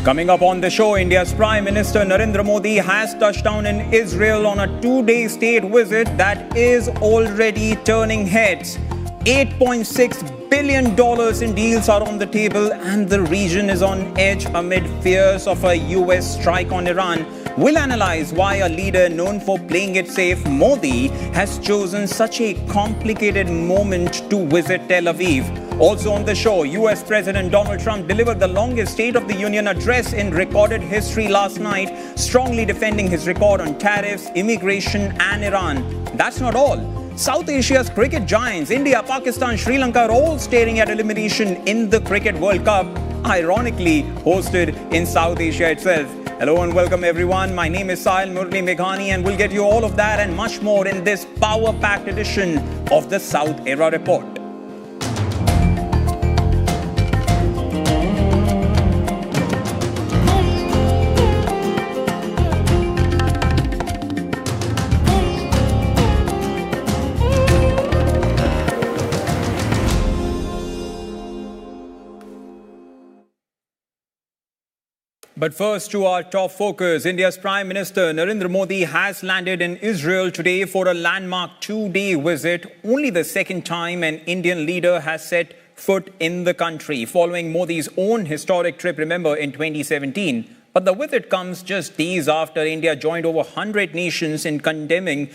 Coming up on the show, India's Prime Minister Narendra Modi has touched down in Israel on a 2-day state visit that is already turning heads. $8.6 billion in deals are on the table and the region is on edge amid fears of a US strike on Iran. We'll analyze why a leader known for playing it safe, Modi, has chosen such a complicated moment to visit Tel Aviv. Also on the show, US President Donald Trump delivered the longest State of the Union address in recorded history last night, strongly defending his record on tariffs, immigration and Iran. That's not all. South Asia's cricket giants, India, Pakistan, Sri Lanka are all staring at elimination in the Cricket World Cup, ironically hosted in South Asia itself. Hello and welcome everyone. My name is Sahil Murli Meghani and we'll get you all of that and much more in this power-packed edition of the South Era Report. But first to our top focus, India's Prime Minister Narendra Modi has landed in Israel today for a landmark 2-day visit, only the second time an Indian leader has set foot in the country, following Modi's own historic trip, remember, in 2017. But the visit comes just days after India joined over 100 nations in condemning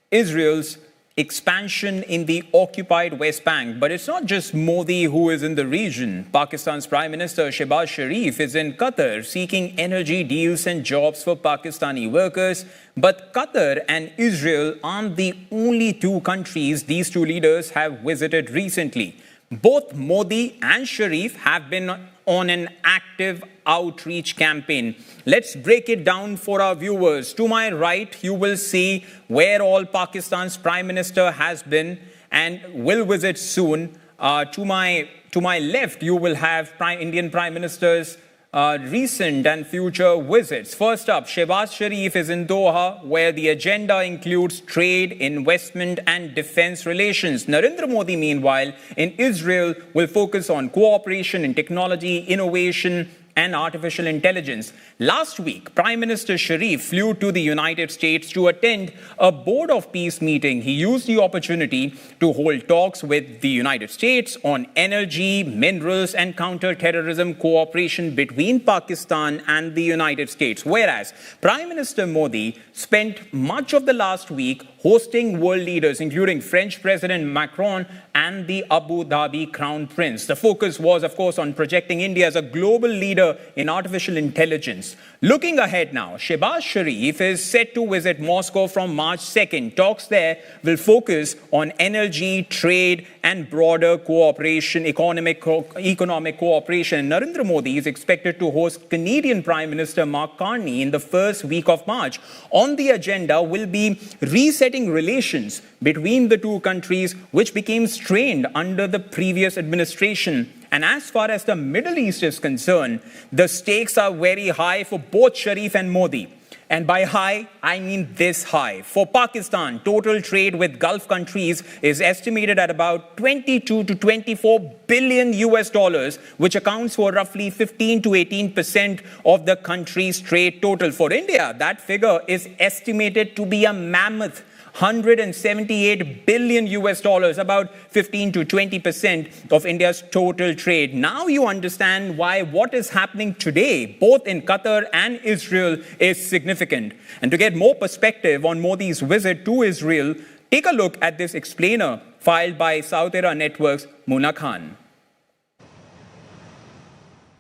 Israel's expansion in the occupied West Bank. But it's not just Modi who is in the region. Pakistan's Prime Minister Shehbaz Sharif is in Qatar seeking energy deals and jobs for Pakistani workers. But Qatar and Israel aren't the only two countries these two leaders have visited recently. Both Modi and Sharif have been on an active outreach campaign. Let's break it down for our viewers. To my right, you will see where all Pakistan's Prime Minister has been and will visit soon. To my left, you will have Indian Prime Minister's recent and future visits. First up, Shehbaz Sharif is in Doha, where the agenda includes trade, investment and defense relations. Narendra Modi, meanwhile, in Israel, will focus on cooperation in technology, innovation and artificial intelligence. Last week, Prime Minister Sharif flew to the United States to attend a Board of Peace meeting. He used the opportunity to hold talks with the United States on energy, minerals and counter-terrorism cooperation between Pakistan and the United States. Whereas Prime Minister Modi spent much of the last week hosting world leaders, including French President Macron and the Abu Dhabi Crown Prince. The focus was, of course, on projecting India as a global leader in artificial intelligence. Looking ahead now, Shehbaz Sharif is set to visit Moscow from March 2nd. Talks there will focus on energy, trade and broader cooperation, economic cooperation. Narendra Modi is expected to host Canadian Prime Minister Mark Carney in the first week of March. On the agenda will be resetting relations between the two countries, which became strained under the previous administration. And as far as the Middle East is concerned, the stakes are very high for both Sharif and Modi. And by high, I mean this high. For Pakistan, total trade with Gulf countries is estimated at about 22 to 24 billion US dollars, which accounts for roughly 15 to 18% of the country's trade total. For India, that figure is estimated to be a mammoth 178 billion US dollars, about 15 to 20% of India's total trade. Now you understand why what is happening today, both in Qatar and Israel, is significant. And to get more perspective on Modi's visit to Israel, take a look at this explainer filed by South Era Network's Muna Khan.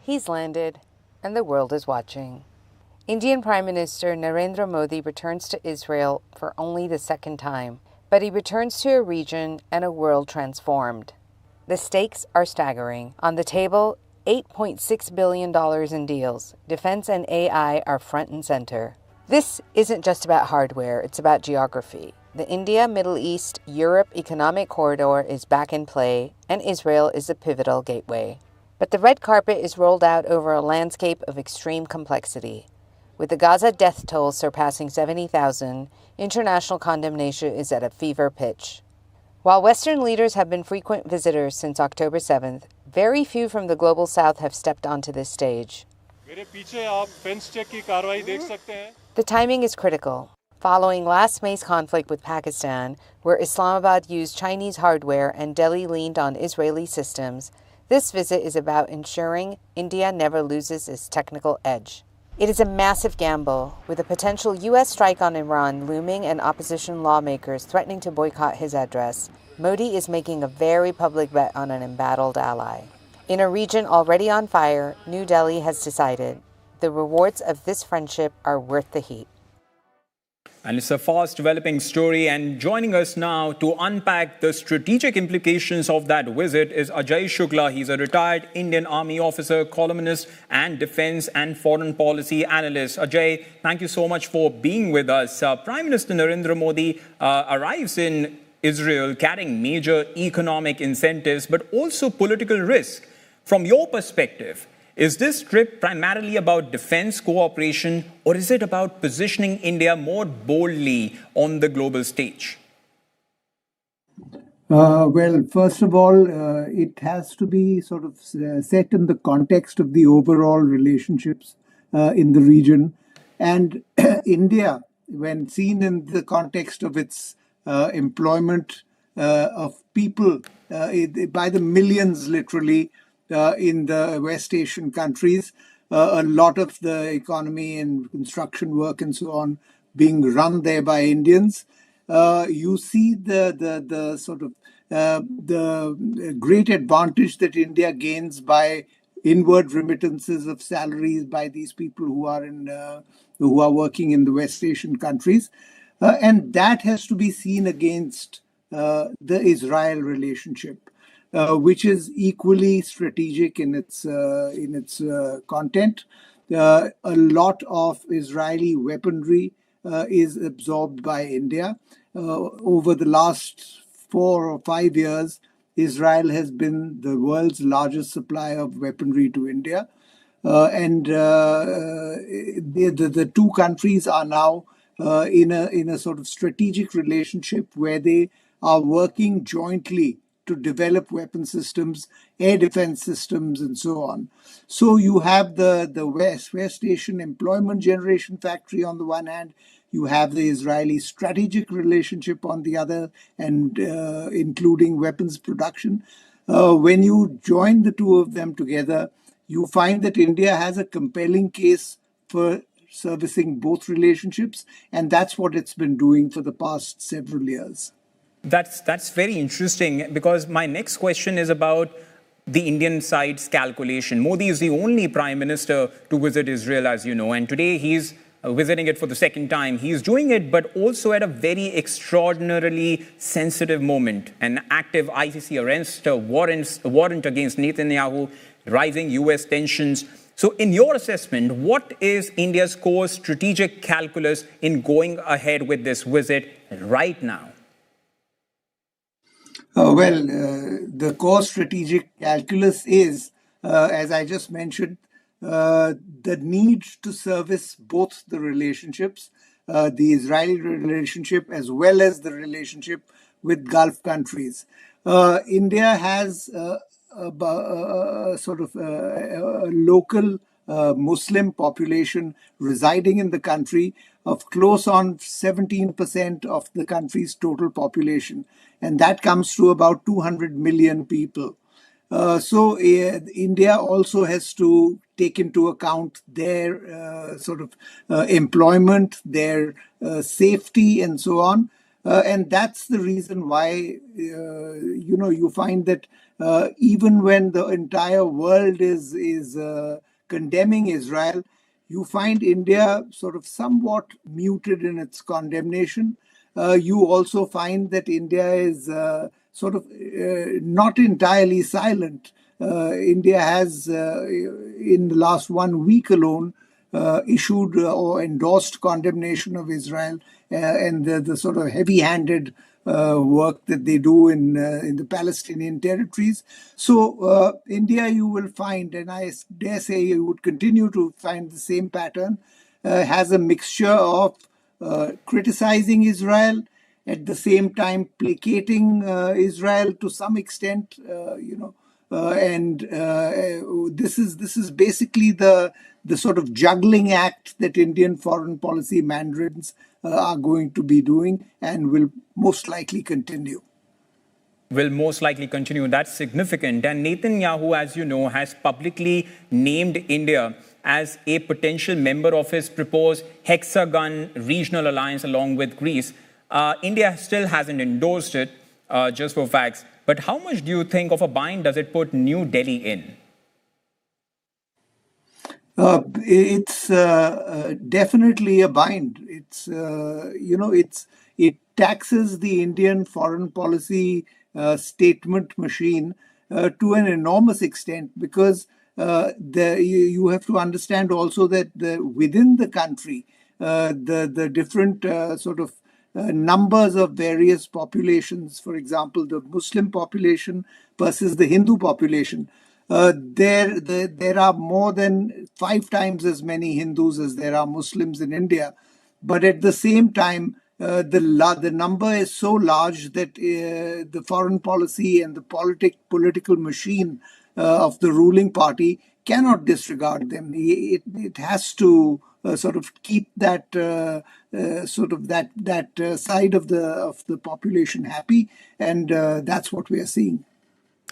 He's landed, and the world is watching. Indian Prime Minister Narendra Modi returns to Israel for only the second time, but he returns to a region and a world transformed. The stakes are staggering. On the table, $8.6 billion in deals. Defense and AI are front and center. This isn't just about hardware, it's about geography. The India, Middle East, Europe economic corridor is back in play, and Israel is a pivotal gateway. But the red carpet is rolled out over a landscape of extreme complexity. With the Gaza death toll surpassing 70,000, international condemnation is at a fever pitch. While Western leaders have been frequent visitors since October 7th, very few from the global South have stepped onto this stage. The timing is critical. Following last May's conflict with Pakistan, where Islamabad used Chinese hardware and Delhi leaned on Israeli systems, this visit is about ensuring India never loses its technical edge. It is a massive gamble, with a potential U.S. strike on Iran looming and opposition lawmakers threatening to boycott his address. Modi is making a very public bet on an embattled ally. In a region already on fire, New Delhi has decided the rewards of this friendship are worth the heat. And it's a fast developing story. And joining us now to unpack the strategic implications of that visit is Ajay Shukla. He's a retired Indian Army officer, columnist, and defense and foreign policy analyst. Ajay, thank you so much for being with us. Prime Minister Narendra Modi arrives in Israel carrying major economic incentives, but also political risk. From your perspective, is this trip primarily about defense cooperation, or is it about positioning India more boldly on the global stage? Well, first of all, it has to be sort of set in the context of the overall relationships in the region. And India, when seen in the context of its employment of people by the millions, literally, in the West Asian countries, a lot of the economy and construction work and so on being run there by Indians. You see the sort of the great advantage that India gains by inward remittances of salaries by these people who are working in the West Asian countries, and that has to be seen against the Israel relationship, which is equally strategic in its content. A lot of Israeli weaponry is absorbed by India. Over the last 4 or 5 years, Israel has been the world's largest supplier of weaponry to India. And the two countries are now in a sort of strategic relationship where they are working jointly to develop weapon systems, air defense systems, and so on. So you have the West Asian employment generation factory on the one hand, you have the Israeli strategic relationship on the other, and including weapons production. When you join the two of them together, you find that India has a compelling case for servicing both relationships, and that's what it's been doing for the past several years. That's very interesting, because my next question is about the Indian side's calculation. Modi is the only prime minister to visit Israel, as you know, and today he's visiting it for the second time. He's doing it, but also at a very extraordinarily sensitive moment. An active ICC arrest warrant against Netanyahu, rising US tensions. So in your assessment, what is India's core strategic calculus in going ahead with this visit right now? The core strategic calculus is, as I just mentioned, the need to service both the relationships, the Israeli relationship as well as the relationship with Gulf countries. India has a sort of a local Muslim population residing in the country of close on 17% of the country's total population. And that comes to about 200 million people. So India also has to take into account their sort of employment, their safety, and so on. And that's the reason why, you find that even when the entire world is condemning Israel, you find India sort of somewhat muted in its condemnation. You also find that India is sort of not entirely silent. India has, in the last 1 week alone, issued or endorsed condemnation of Israel and the sort of heavy-handed work that they do in the Palestinian territories. So India, you will find, and I dare say you would continue to find the same pattern, has a mixture of criticizing Israel, at the same time placating Israel to some extent, This is basically the sort of juggling act that Indian foreign policy mandarins are going to be doing and will most likely continue. That's significant. And Netanyahu, as you know, has publicly named India as a potential member of his proposed hexagon regional alliance along with Greece. India still hasn't endorsed it, just for facts. But how much do you think of a bind does it put New Delhi in? It's definitely a bind. It taxes the Indian foreign policy statement machine to an enormous extent, because you have to understand also that within the country, the different numbers of various populations, for example, the Muslim population versus the Hindu population, there are more than 5 times as many Hindus as there are Muslims in India. But at the same time, the number is so large that the foreign policy and the political machine of the ruling party cannot disregard them. It has to sort of keep that side of the population happy, and that's what we are seeing.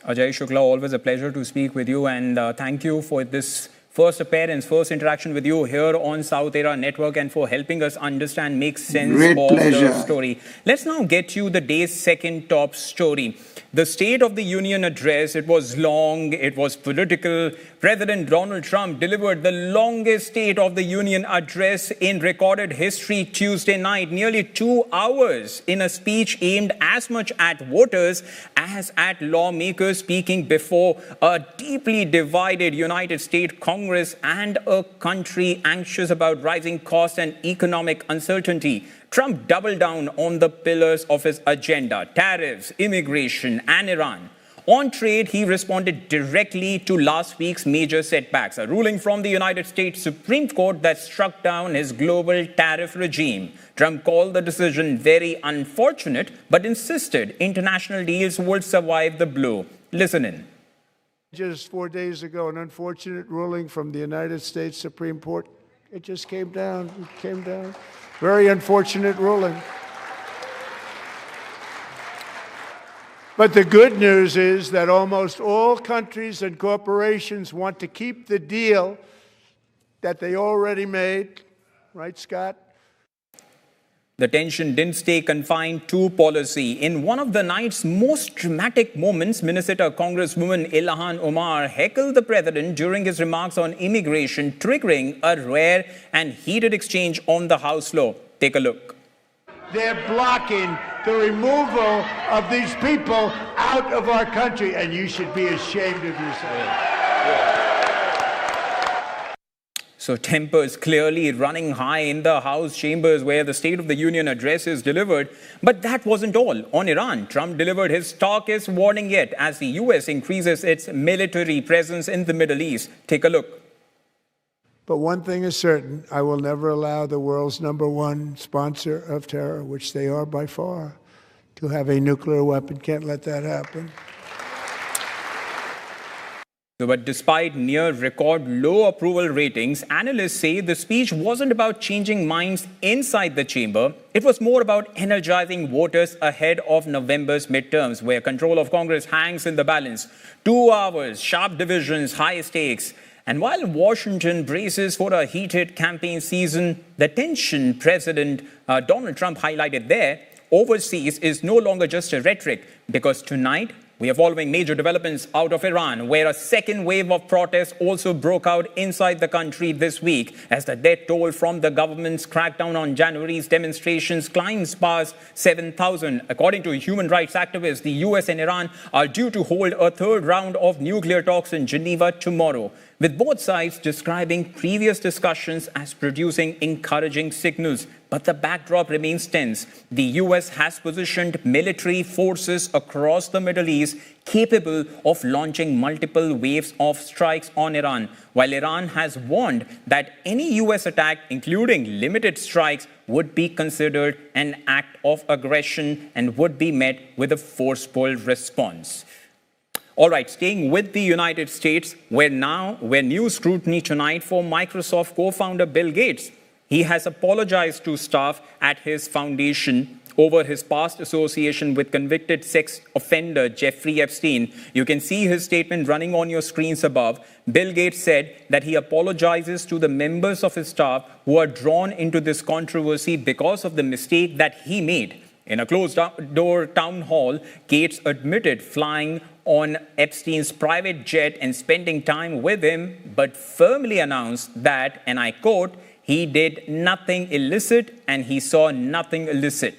Ajay Shukla, always a pleasure to speak with you, and thank you for this first appearance, first interaction with you here on South Era Network, and for helping us understand, make sense of the story. Let's now get you the day's second top story. The State of the Union address, it was long, it was political. President Donald Trump delivered the longest State of the Union address in recorded history Tuesday night, nearly 2 hours, in a speech aimed as much at voters as at lawmakers, speaking before a deeply divided United States Congress and a country anxious about rising costs and economic uncertainty. Trump doubled down on the pillars of his agenda: tariffs, immigration, and Iran. On trade, he responded directly to last week's major setbacks, a ruling from the United States Supreme Court that struck down his global tariff regime. Trump called the decision very unfortunate, but insisted international deals would survive the blow. Listen in. Just 4 days ago, an unfortunate ruling from the United States Supreme Court. It just came down. It came down. Very unfortunate ruling. But the good news is that almost all countries and corporations want to keep the deal that they already made. Right, Scott? The tension didn't stay confined to policy. In one of the night's most dramatic moments, Minnesota Congresswoman Ilhan Omar heckled the president during his remarks on immigration, triggering a rare and heated exchange on the House floor. Take a look. They're blocking the removal of these people out of our country, and you should be ashamed of yourself. So tempers clearly running high in the House chambers where the State of the Union address is delivered. But that wasn't all. On Iran, Trump delivered his starkest warning yet as the U.S. increases its military presence in the Middle East. Take a look. But one thing is certain, I will never allow the world's #1 sponsor of terror, which they are by far, to have a nuclear weapon. Can't let that happen. But despite near record low approval ratings, analysts say the speech wasn't about changing minds inside the chamber. It was more about energizing voters ahead of November's midterms, where control of Congress hangs in the balance. 2 hours, sharp divisions, high stakes. And while Washington braces for a heated campaign season, the tension President Donald Trump highlighted there overseas is no longer just a rhetoric, because tonight we are following major developments out of Iran, where a second wave of protests also broke out inside the country this week as the death toll from the government's crackdown on January's demonstrations climbs past 7,000. According to human rights activists, the US and Iran are due to hold a third round of nuclear talks in Geneva tomorrow, with both sides describing previous discussions as producing encouraging signals. But the backdrop remains tense. The US has positioned military forces across the Middle East capable of launching multiple waves of strikes on Iran, while Iran has warned that any US attack, including limited strikes, would be considered an act of aggression and would be met with a forceful response. All right, staying with the United States, where new scrutiny tonight for Microsoft co-founder Bill Gates. He has apologized to staff at his foundation over his past association with convicted sex offender Jeffrey Epstein. You can see his statement running on your screens above. Bill Gates said that he apologizes to the members of his staff who are drawn into this controversy because of the mistake that he made. In a closed-door town hall, Gates admitted flying on Epstein's private jet and spending time with him, but firmly announced that, and I quote, he did nothing illicit and he saw nothing illicit.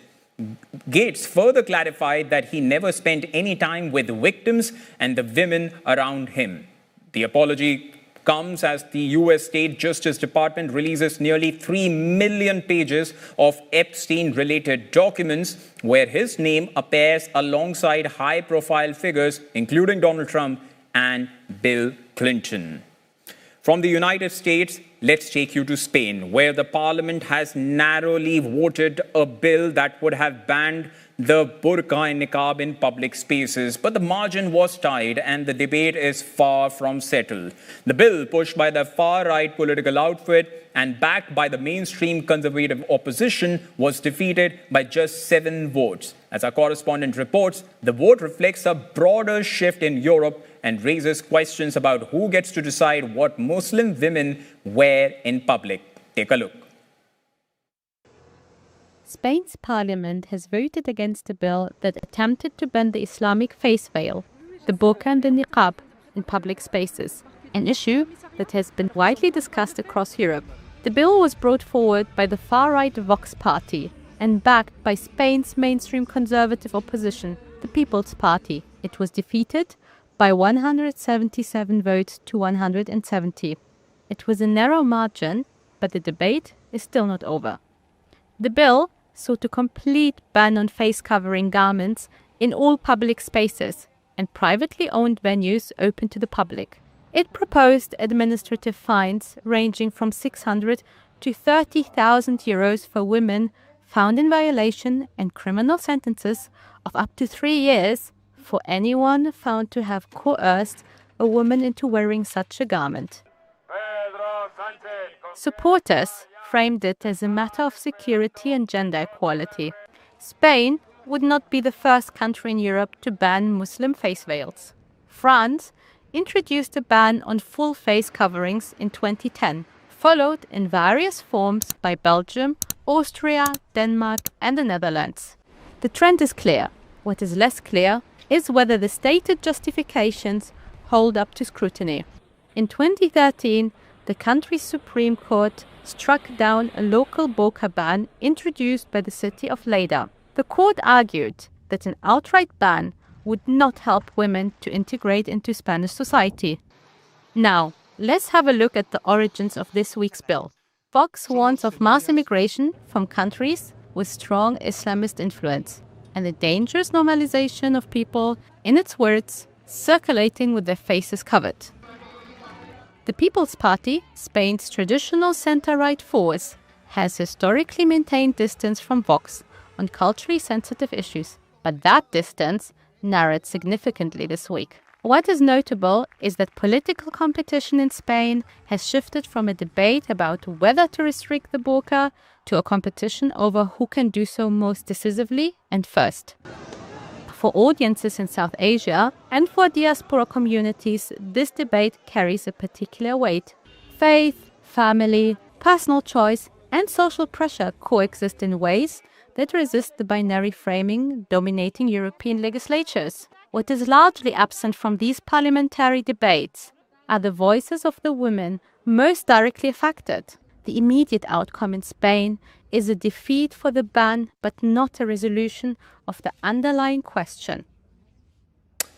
Gates further clarified that he never spent any time with victims and the women around him. The apology comes as the U.S. State Justice Department releases nearly 3 million pages of Epstein-related documents where his name appears alongside high-profile figures, including Donald Trump and Bill Clinton. From the United States, let's take you to Spain, where the parliament has narrowly voted a bill that would have banned the burqa and niqab in public spaces. But the margin was tight and the debate is far from settled. The bill, pushed by the far-right political outfit and backed by the mainstream conservative opposition, was defeated by just 7 votes. As our correspondent reports, the vote reflects a broader shift in Europe and raises questions about who gets to decide what Muslim women wear in public. Take a look. Spain's parliament has voted against a bill that attempted to ban the Islamic face veil, the burqa and the niqab, in public spaces, an issue that has been widely discussed across Europe. The bill was brought forward by the far-right Vox party and backed by Spain's mainstream conservative opposition, the People's Party. It was defeated by 177 votes to 170. It was a narrow margin, but the debate is still not over. The bill sought a complete ban on face-covering garments in all public spaces and privately owned venues open to the public. It proposed administrative fines ranging from 600 to 30,000 euros for women found in violation and criminal sentences of up to 3 years for anyone found to have coerced a woman into wearing such a garment. Supporters framed it as a matter of security and gender equality. Spain would not be the first country in Europe to ban Muslim face veils. France introduced a ban on full face coverings in 2010, followed in various forms by Belgium, Austria, Denmark, and the Netherlands. The trend is clear. What is less clear is whether the stated justifications hold up to scrutiny. In 2013, the country's Supreme Court struck down a local burqa ban introduced by the city of Lleida. The court argued that an outright ban would not help women to integrate into Spanish society. Now, let's have a look at the origins of this week's bill. Vox warns of mass immigration from countries with strong Islamist influence and the dangerous normalization of people, in its words, circulating with their faces covered. The People's Party, Spain's traditional center-right force, has historically maintained distance from Vox on culturally sensitive issues, but that distance narrowed significantly this week. What is notable is that political competition in Spain has shifted from a debate about whether to restrict the burqa to a competition over who can do so most decisively and first. For audiences in South Asia and for diaspora communities, this debate carries a particular weight. Faith, family, personal choice, and social pressure coexist in ways that resist the binary framing dominating European legislatures. What is largely absent from these parliamentary debates are the voices of the women most directly affected. The immediate outcome in Spain is a defeat for the ban, but not a resolution of the underlying question.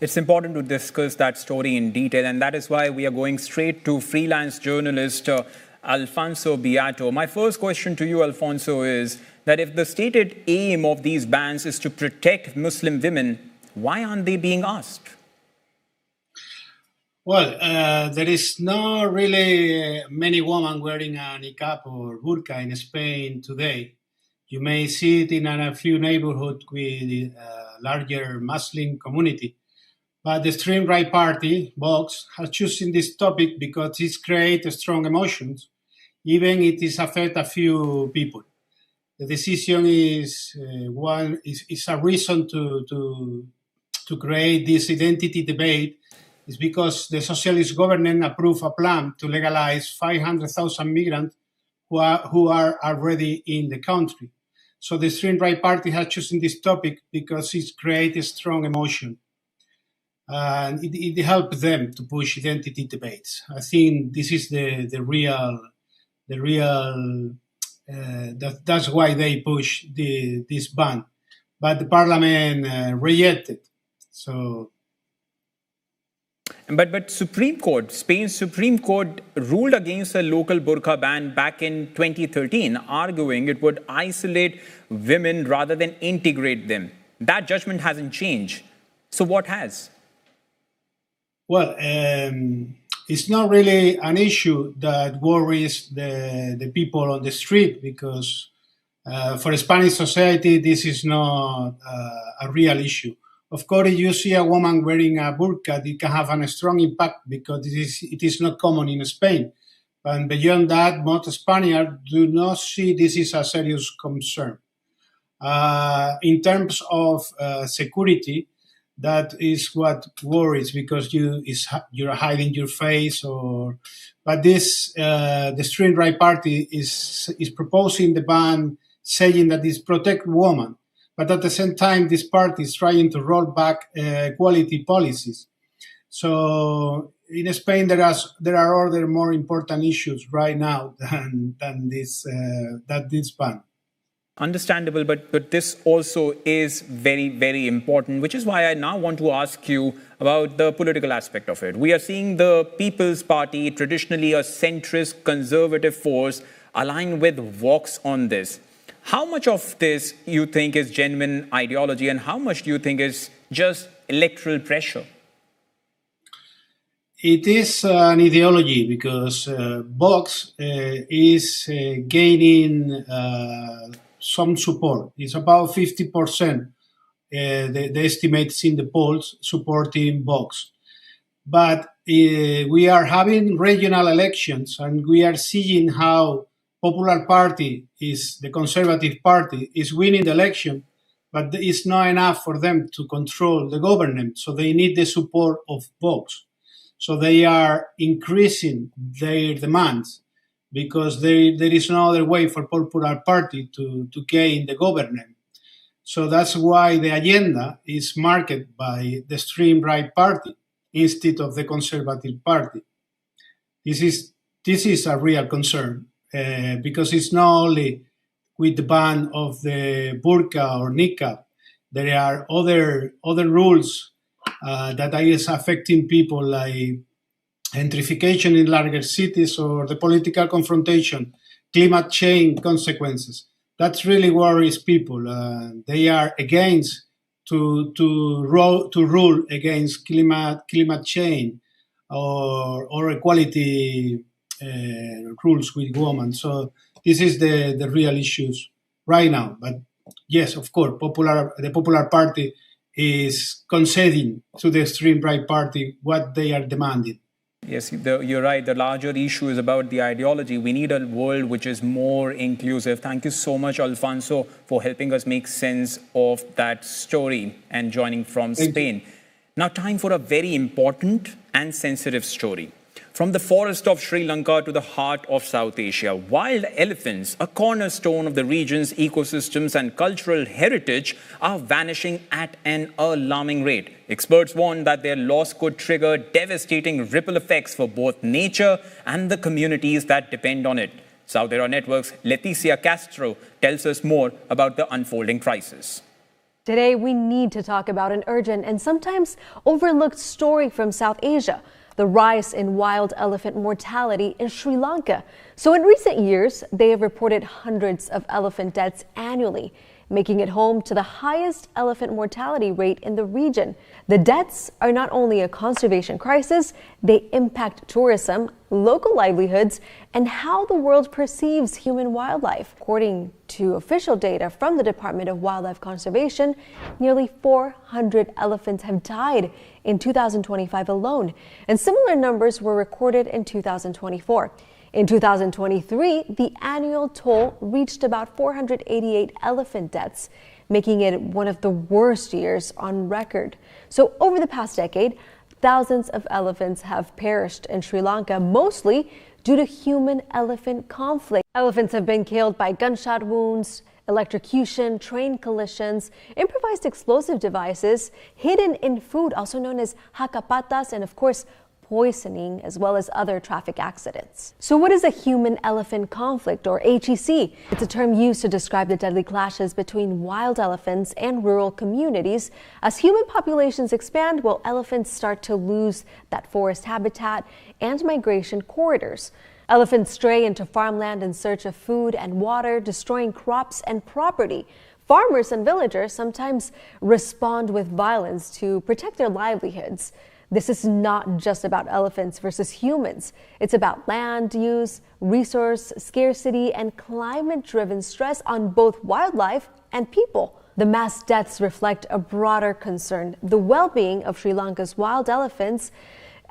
It's important to discuss that story in detail, and that is why we are going straight to freelance journalist Alfonso Beato. My first question to you, Alfonso, is that if the stated aim of these bans is to protect Muslim women, why aren't they being asked? Well, there is not really many women wearing a niqab or burqa in Spain today. You may see it in a few neighborhoods with a larger Muslim community, But the extreme right party, Vox, has chosen this topic because it creates strong emotions, even it is affect a few people. The decision is a reason to create this identity debate. Is because the socialist government approved a plan to legalize 500,000 migrants who are already in the country. So the extreme right party has chosen this topic because it creates strong emotion. And it helps them to push identity debates. I think this is the real that's why they push this ban. But the parliament rejected. So. But Spain's Supreme Court ruled against a local burqa ban back in 2013, arguing it would isolate women rather than integrate them. That judgment hasn't changed. So what has? Well, it's not really an issue that worries the people on the street because for Spanish society, this is not a real issue. Of course, if you see a woman wearing a burqa, it can have a strong impact because it is not common in Spain. But beyond that, most Spaniards do not see this as a serious concern. In terms of security, that is what worries because you're hiding your face. But this the extreme right party is proposing the ban, saying that it protects women. But at the same time, this party is trying to roll back equality policies. So in Spain, there are other more important issues right now than this ban. Understandable, but this also is very, very important, which is why I now want to ask you about the political aspect of it. We are seeing the People's Party, traditionally a centrist conservative force, align with Vox on this. How much of this you think is genuine ideology and how much do you think is just electoral pressure? It is an ideology because Vox is gaining some support. It's about 50%, the estimates in the polls supporting Vox. But we are having regional elections and we are seeing how Popular Party is the Conservative Party is winning the election, but it's not enough for them to control the government. So they need the support of Vox. So they are increasing their demands because there is no other way for Popular Party to gain the government. So that's why the agenda is marked by the extreme right party instead of the Conservative Party. This is a real concern. Because it's not only with the ban of the burqa or niqab, there are other rules that are affecting people like gentrification in larger cities or the political confrontation, climate change consequences. That really worries people. They are against to rule against climate change or equality rules with women. So this is the real issues right now. But yes, of course, the Popular Party is conceding to the extreme right party what they are demanding. Yes, you're right. The larger issue is about the ideology. We need a world which is more inclusive. Thank you so much, Alfonso, for helping us make sense of that story and joining from Spain. Now, time for a very important and sensitive story. From the forest of Sri Lanka to the heart of South Asia, wild elephants, a cornerstone of the region's ecosystems and cultural heritage, are vanishing at an alarming rate. Experts warn that their loss could trigger devastating ripple effects for both nature and the communities that depend on it. South Asia Network's Leticia Castro tells us more about the unfolding crisis. Today, we need to talk about an urgent and sometimes overlooked story from South Asia: the rise in wild elephant mortality in Sri Lanka. So in recent years, they have reported hundreds of elephant deaths annually, making it home to the highest elephant mortality rate in the region. The deaths are not only a conservation crisis, they impact tourism, local livelihoods, and how the world perceives human wildlife. According to official data from the Department of Wildlife Conservation, nearly 400 elephants have died in 2025 alone, and similar numbers were recorded in 2024. In 2023, the annual toll reached about 488 elephant deaths, making it one of the worst years on record. So over the past decade, thousands of elephants have perished in Sri Lanka, mostly due to human-elephant conflict. Elephants have been killed by gunshot wounds, electrocution, train collisions, improvised explosive devices, hidden in food, also known as hakapatas, and of course, poisoning, as well as other traffic accidents. So what is a human-elephant conflict, or HEC? It's a term used to describe the deadly clashes between wild elephants and rural communities. As human populations expand, well, elephants start to lose that forest habitat and migration corridors. Elephants stray into farmland in search of food and water, destroying crops and property. Farmers and villagers sometimes respond with violence to protect their livelihoods. This is not just about elephants versus humans. It's about land use, resource scarcity, and climate-driven stress on both wildlife and people. The mass deaths reflect a broader concern: the well-being of Sri Lanka's wild elephants.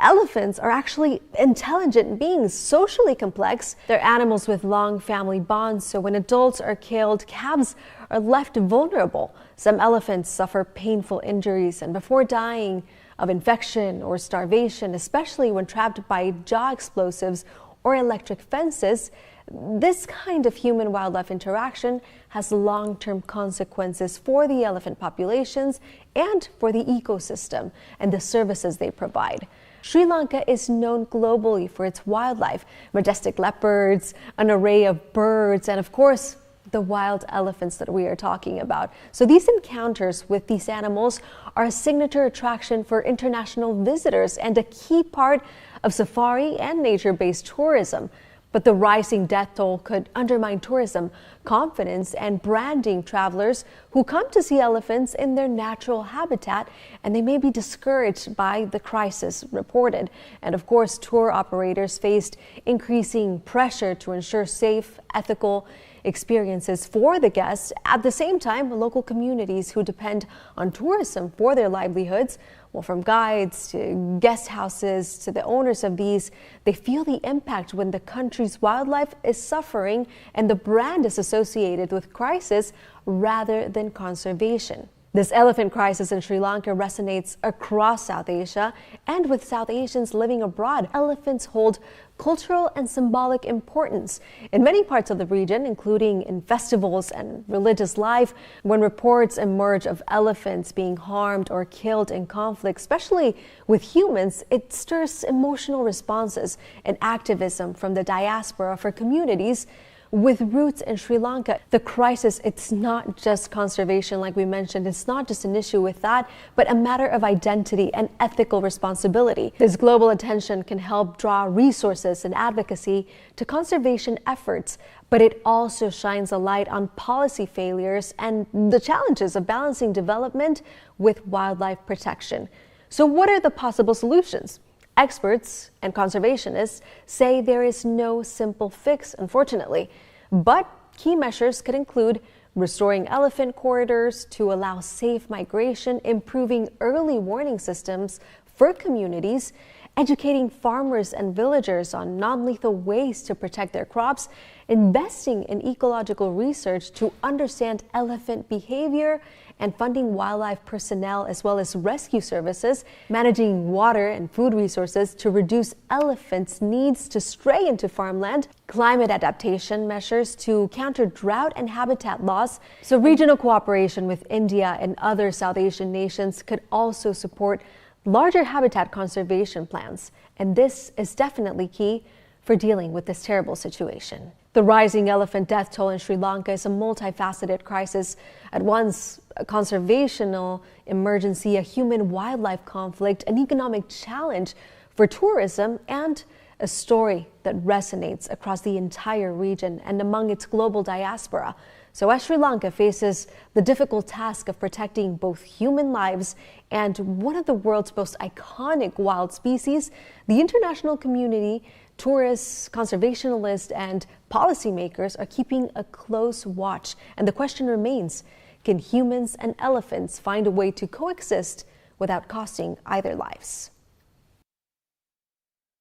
Elephants are actually intelligent beings, socially complex. They're animals with long family bonds, so when adults are killed, calves are left vulnerable. Some elephants suffer painful injuries, and before dying of infection or starvation, especially when trapped by jaw explosives or electric fences, this kind of human-wildlife interaction has long-term consequences for the elephant populations and for the ecosystem and the services they provide. Sri Lanka is known globally for its wildlife, majestic leopards, an array of birds, and of course, the wild elephants that we are talking about. So these encounters with these animals are a signature attraction for international visitors and a key part of safari and nature-based tourism. But the rising death toll could undermine tourism confidence and branding travelers who come to see elephants in their natural habitat, and they may be discouraged by the crisis reported. And of course, tour operators faced increasing pressure to ensure safe, ethical experiences for the guests. At the same time, local communities who depend on tourism for their livelihoods, well, from guides to guest houses to the owners of these, they feel the impact when the country's wildlife is suffering and the brand is associated with crisis rather than conservation. This elephant crisis in Sri Lanka resonates across South Asia, and with South Asians living abroad, elephants hold cultural and symbolic importance in many parts of the region, including in festivals and religious life. When reports emerge of elephants being harmed or killed in conflict, especially with humans, it stirs emotional responses and activism from the diaspora for communities with roots in Sri Lanka. The crisis, it's not just conservation, like we mentioned. It's not just an issue with that, but a matter of identity and ethical responsibility. This global attention can help draw resources and advocacy to conservation efforts, but it also shines a light on policy failures and the challenges of balancing development with wildlife protection. So what are the possible solutions? Experts and conservationists say there is no simple fix, unfortunately, but key measures could include restoring elephant corridors to allow safe migration, improving early warning systems for communities, educating farmers and villagers on non-lethal ways to protect their crops, investing in ecological research to understand elephant behavior, and funding wildlife personnel as well as rescue services, managing water and food resources to reduce elephants' needs to stray into farmland, climate adaptation measures to counter drought and habitat loss. So regional cooperation with India and other South Asian nations could also support larger habitat conservation plans. And this is definitely key for dealing with this terrible situation. The rising elephant death toll in Sri Lanka is a multifaceted crisis, at once a conservational emergency, a human-wildlife conflict, an economic challenge for tourism, and a story that resonates across the entire region and among its global diaspora. So as Sri Lanka faces the difficult task of protecting both human lives and one of the world's most iconic wild species, the international community, tourists, conservationists, and policymakers are keeping a close watch. And the question remains, can humans and elephants find a way to coexist without costing either lives.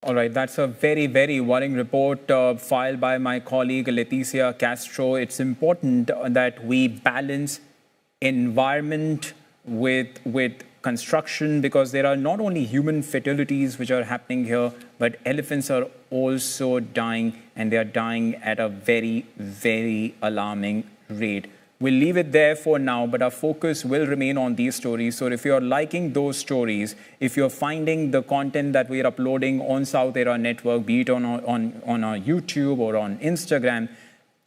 All right, that's a very, very worrying report filed by my colleague Leticia Castro. It's important that we balance environment with construction, because there are not only human fatalities which are happening here, but elephants are also dying, and they are dying at a very, very alarming rate. We'll leave it there for now, but our focus will remain on these stories. So if you're liking those stories, if you're finding the content that we're uploading on South Era Network, be it on our YouTube or on Instagram,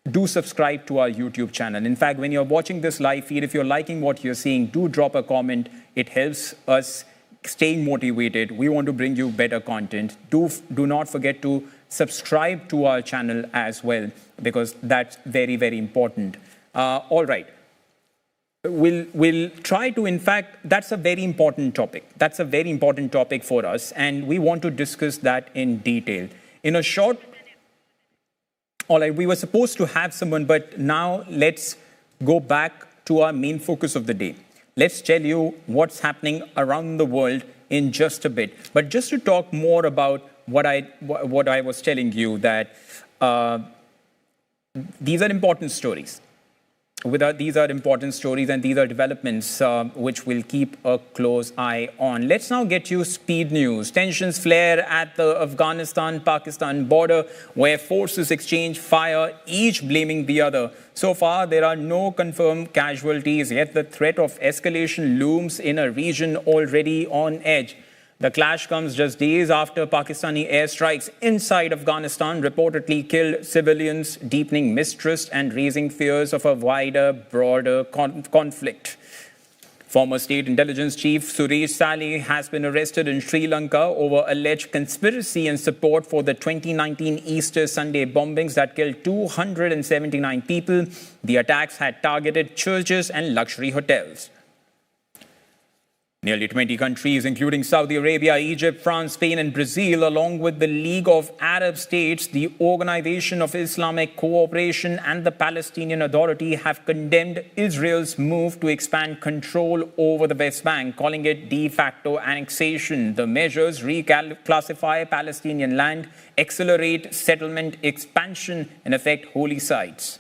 do subscribe to our YouTube channel. In fact, when you're watching this live feed, if you're liking what you're seeing, do drop a comment. It helps us staying motivated. We want to bring you better content. Do not forget to subscribe to our channel as well, because that's very, very important. All right. We'll try to, in fact, that's a very important topic. That's a very important topic for us, and we want to discuss that in detail. In a short, all right, we were supposed to have someone, but now let's go back to our main focus of the day. Let's tell you what's happening around the world in just a bit. But just to talk more about what I was telling you, that these are important stories. These are important stories, and these are developments which we'll keep a close eye on. Let's now get you speed news. Tensions flare at the Afghanistan-Pakistan border, where forces exchange fire, each blaming the other. So far, there are no confirmed casualties, yet the threat of escalation looms in a region already on edge. The clash comes just days after Pakistani airstrikes inside Afghanistan reportedly killed civilians, deepening mistrust and raising fears of a broader conflict. Former State Intelligence Chief Suresh Sali has been arrested in Sri Lanka over alleged conspiracy and support for the 2019 Easter Sunday bombings that killed 279 people. The attacks had targeted churches and luxury hotels. Nearly 20 countries, including Saudi Arabia, Egypt, France, Spain, and Brazil, along with the League of Arab States, the Organization of Islamic Cooperation, and the Palestinian Authority, have condemned Israel's move to expand control over the West Bank, calling it de facto annexation. The measures reclassify Palestinian land, accelerate settlement expansion, and affect holy sites.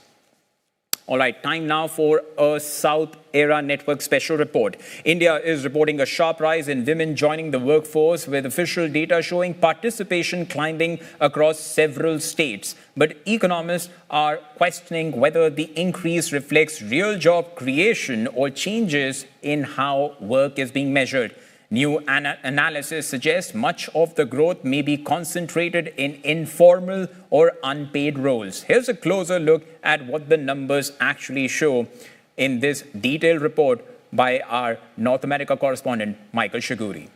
All right, time now for a South Era Network special report. India is reporting a sharp rise in women joining the workforce, with official data showing participation climbing across several states. But economists are questioning whether the increase reflects real job creation or changes in how work is being measured. New analysis suggests much of the growth may be concentrated in informal or unpaid roles. Here's a closer look at what the numbers actually show in this detailed report by our North America correspondent, Michael Shaguri.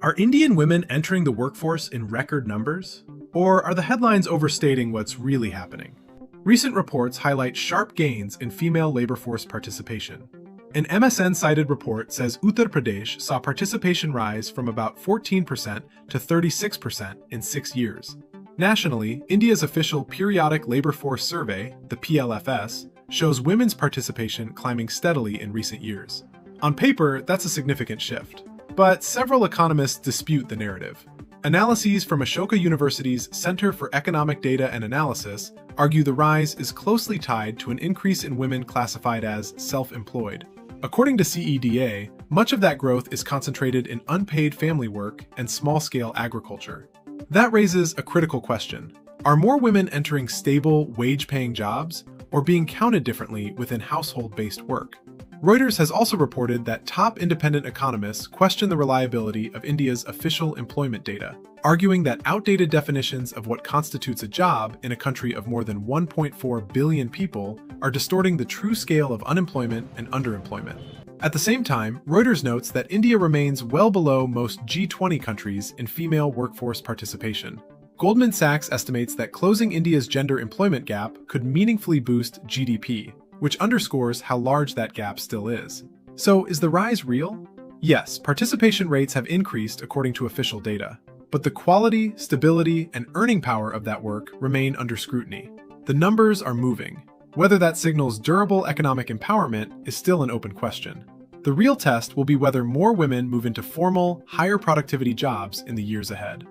Are Indian women entering the workforce in record numbers? Or are the headlines overstating what's really happening? Recent reports highlight sharp gains in female labor force participation. An MSN-cited report says Uttar Pradesh saw participation rise from about 14% to 36% in 6 years. Nationally, India's official Periodic Labor Force Survey, the PLFS, shows women's participation climbing steadily in recent years. On paper, that's a significant shift. But several economists dispute the narrative. Analyses from Ashoka University's Center for Economic Data and Analysis argue the rise is closely tied to an increase in women classified as self-employed. According to CEDA, much of that growth is concentrated in unpaid family work and small-scale agriculture. That raises a critical question. Are more women entering stable, wage-paying jobs, or being counted differently within household-based work? Reuters has also reported that top independent economists question the reliability of India's official employment data, arguing that outdated definitions of what constitutes a job in a country of more than 1.4 billion people are distorting the true scale of unemployment and underemployment. At the same time, Reuters notes that India remains well below most G20 countries in female workforce participation. Goldman Sachs estimates that closing India's gender employment gap could meaningfully boost GDP, which underscores how large that gap still is. So, is the rise real? Yes, participation rates have increased according to official data, but the quality, stability, and earning power of that work remain under scrutiny. The numbers are moving. Whether that signals durable economic empowerment is still an open question. The real test will be whether more women move into formal, higher productivity jobs in the years ahead.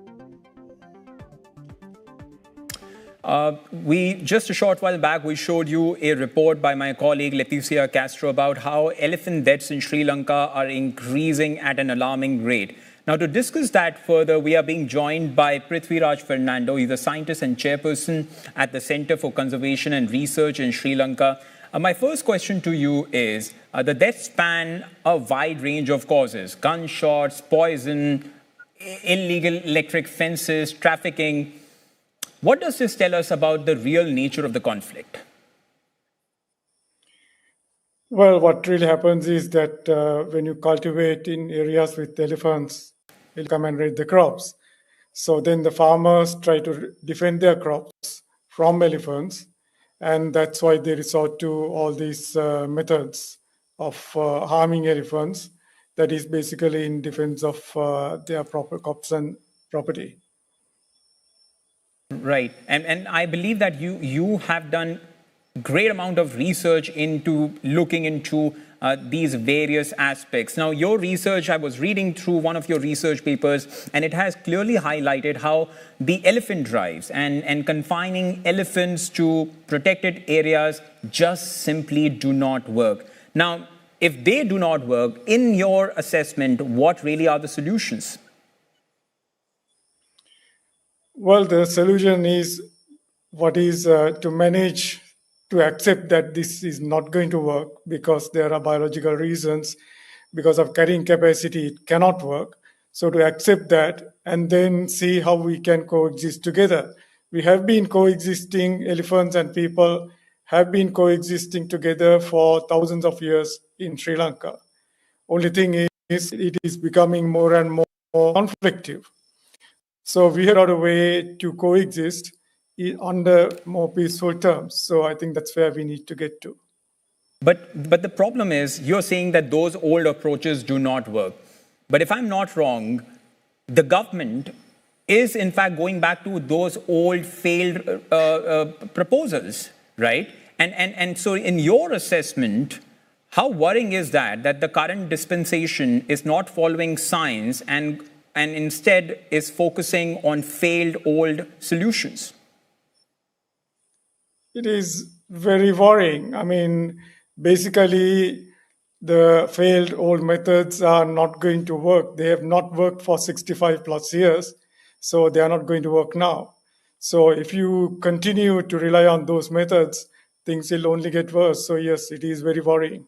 Just a short while back, we showed you a report by my colleague Leticia Castro about how elephant deaths in Sri Lanka are increasing at an alarming rate. Now, to discuss that further, we are being joined by Prithviraj Fernando. He's a scientist and chairperson at the Center for Conservation and Research in Sri Lanka. My first question to you is, the deaths span a wide range of causes: gunshots, poison, illegal electric fences, trafficking. What does this tell us about the real nature of the conflict? Well, what really happens is that when you cultivate in areas with elephants, they'll come and raid the crops. So then the farmers try to defend their crops from elephants, and that's why they resort to all these methods of harming elephants. That is basically in defense of their proper crops and property. Right. And I believe that you have done great amount of research into looking into these various aspects. Now, your research, I was reading through one of your research papers, and it has clearly highlighted how the elephant drives and confining elephants to protected areas just simply do not work. Now, if they do not work, in your assessment, what really are the solutions? Well, the solution is to manage, to accept that this is not going to work because there are biological reasons, because of carrying capacity, it cannot work. So to accept that and then see how we can coexist together. We have been coexisting, elephants and people have been coexisting together for thousands of years in Sri Lanka. Only thing is, it is becoming more and more conflictive. So we have got a way to coexist under more peaceful terms. So I think that's where we need to get to. But the problem is, you're saying that those old approaches do not work. But if I'm not wrong, the government is in fact going back to those old failed proposals, right? And so in your assessment, how worrying is that the current dispensation is not following science and instead is focusing on failed old solutions? It is very worrying. I mean, basically, the failed old methods are not going to work. They have not worked for 65 plus years, so they are not going to work now. So if you continue to rely on those methods, things will only get worse. So yes, it is very worrying.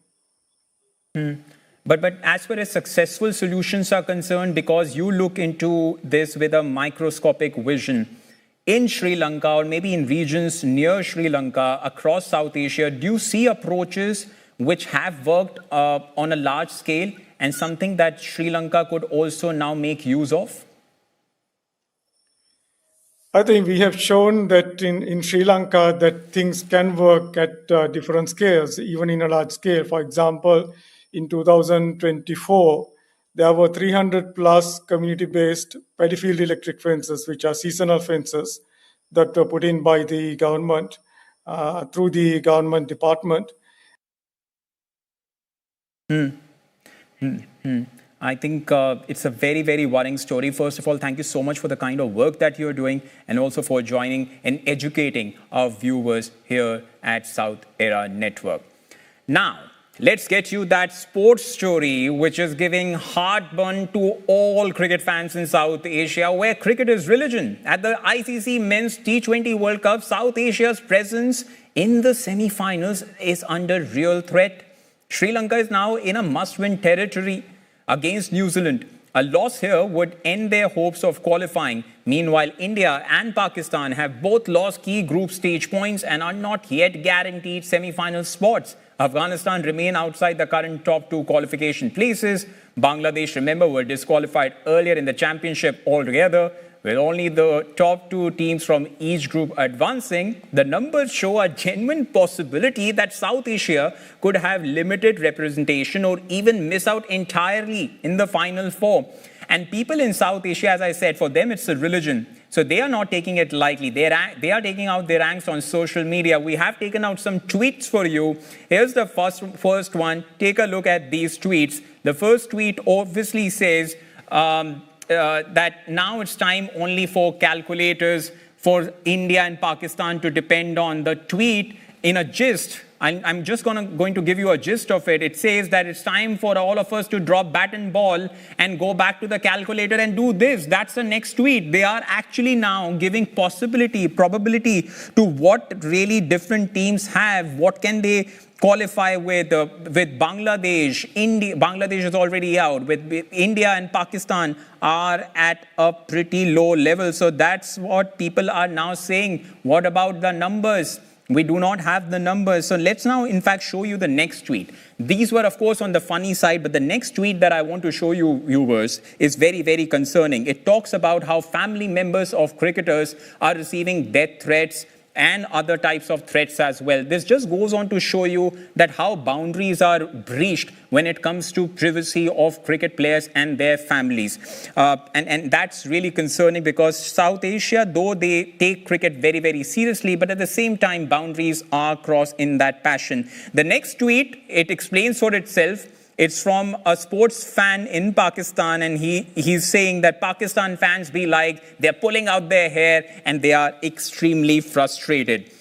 But as far as successful solutions are concerned, because you look into this with a microscopic vision, in Sri Lanka or maybe in regions near Sri Lanka, across South Asia, do you see approaches which have worked on a large scale and something that Sri Lanka could also now make use of? I think we have shown that in Sri Lanka that things can work at different scales, even in a large scale. For example, in 2024, there were 300 plus community-based paddy field electric fences, which are seasonal fences that were put in by the government through the government department. I think it's a very, very worrying story. First of all, thank you so much for the kind of work that you're doing and also for joining and educating our viewers here at South Era Network. Now, let's get you that sports story, which is giving heartburn to all cricket fans in South Asia, where cricket is religion. At the ICC Men's T20 World Cup, South Asia's presence in the semi-finals is under real threat. Sri Lanka is now in a must-win territory against New Zealand. A loss here would end their hopes of qualifying. Meanwhile, India and Pakistan have both lost key group stage points and are not yet guaranteed semi-final spots. Afghanistan remain outside the current top two qualification places. Bangladesh, remember, were disqualified earlier in the championship altogether. With only the top two teams from each group advancing, the numbers show a genuine possibility that South Asia could have limited representation or even miss out entirely in the final four. And people in South Asia, as I said, for them it's a religion. So they are not taking it lightly. They are taking out their angst on social media. We have taken out some tweets for you. Here's the first one. Take a look at these tweets. The first tweet obviously says that now it's time only for calculators for India and Pakistan to depend on. The tweet in a gist, I'm just going to give you a gist of it. It says that it's time for all of us to drop bat and ball and go back to the calculator and do this. That's the next tweet. They are actually now giving probability to what really different teams have. What can they qualify with Bangladesh. Bangladesh is already out. With India and Pakistan are at a pretty low level. So that's what people are now saying. What about the numbers? We do not have the numbers. So let's now, in fact, show you the next tweet. These were, of course, on the funny side, but the next tweet that I want to show you, viewers, is very, very concerning. It talks about how family members of cricketers are receiving death threats and other types of threats as well. This just goes on to show you that how boundaries are breached when it comes to privacy of cricket players and their families. And that's really concerning because South Asia, though they take cricket very, very seriously, but at the same time, boundaries are crossed in that passion. The next tweet, it explains for itself. It's from a sports fan in Pakistan, and he's saying that Pakistan fans be like, they're pulling out their hair and they are extremely frustrated.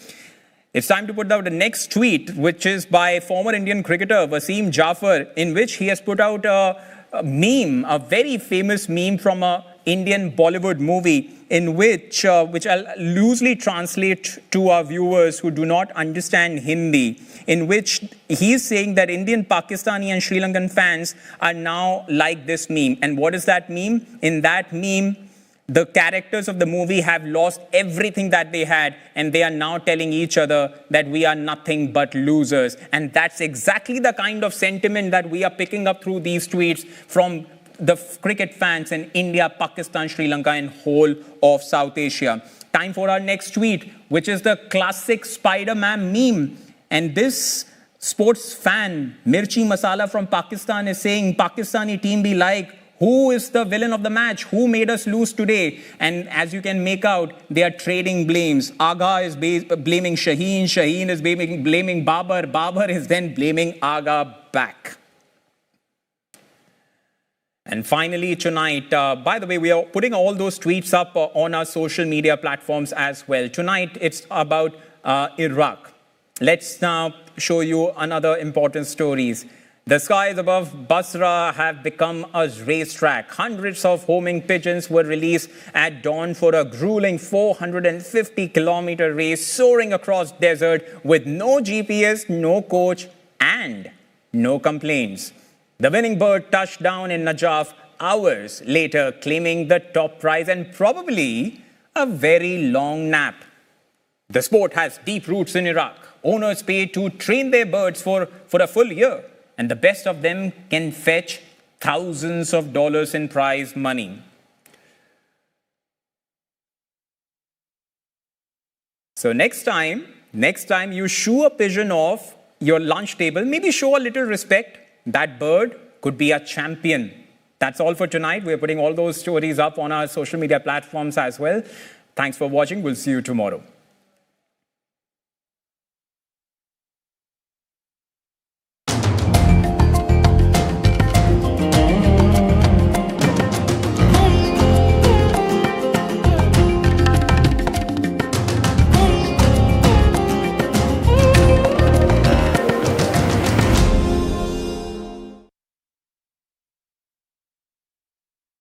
It's time to put out the next tweet, which is by former Indian cricketer Wasim Jafar, in which he has put out a meme, a very famous meme from an Indian Bollywood movie, in which I'll loosely translate to our viewers who do not understand Hindi, in which he's saying that Indian, Pakistani and Sri Lankan fans are now like this meme. And what is that meme? In that meme, the characters of the movie have lost everything that they had, and they are now telling each other that we are nothing but losers. And that's exactly the kind of sentiment that we are picking up through these tweets from the cricket fans in India, Pakistan, Sri Lanka, and whole of South Asia. Time for our next tweet, which is the classic Spider-Man meme. And this sports fan, Mirchi Masala from Pakistan, is saying, Pakistani team be like, who is the villain of the match? Who made us lose today? And as you can make out, they are trading blames. Agha is blaming Shaheen. Shaheen is blaming Babar. Babar is then blaming Agha back. And finally, tonight, by the way, we are putting all those tweets up on our social media platforms as well. Tonight, it's about Iraq. Let's now show you another important stories. The skies above Basra have become a racetrack. Hundreds of homing pigeons were released at dawn for a grueling 450-kilometer race soaring across desert with no GPS, no coach, and no complaints. The winning bird touched down in Najaf hours later, claiming the top prize and probably a very long nap. The sport has deep roots in Iraq. Owners pay to train their birds for a full year, and the best of them can fetch thousands of dollars in prize money. So next time you shoo a pigeon off your lunch table, maybe show a little respect. That bird could be a champion. That's all for tonight. We're putting all those stories up on our social media platforms as well. Thanks for watching. We'll see you tomorrow.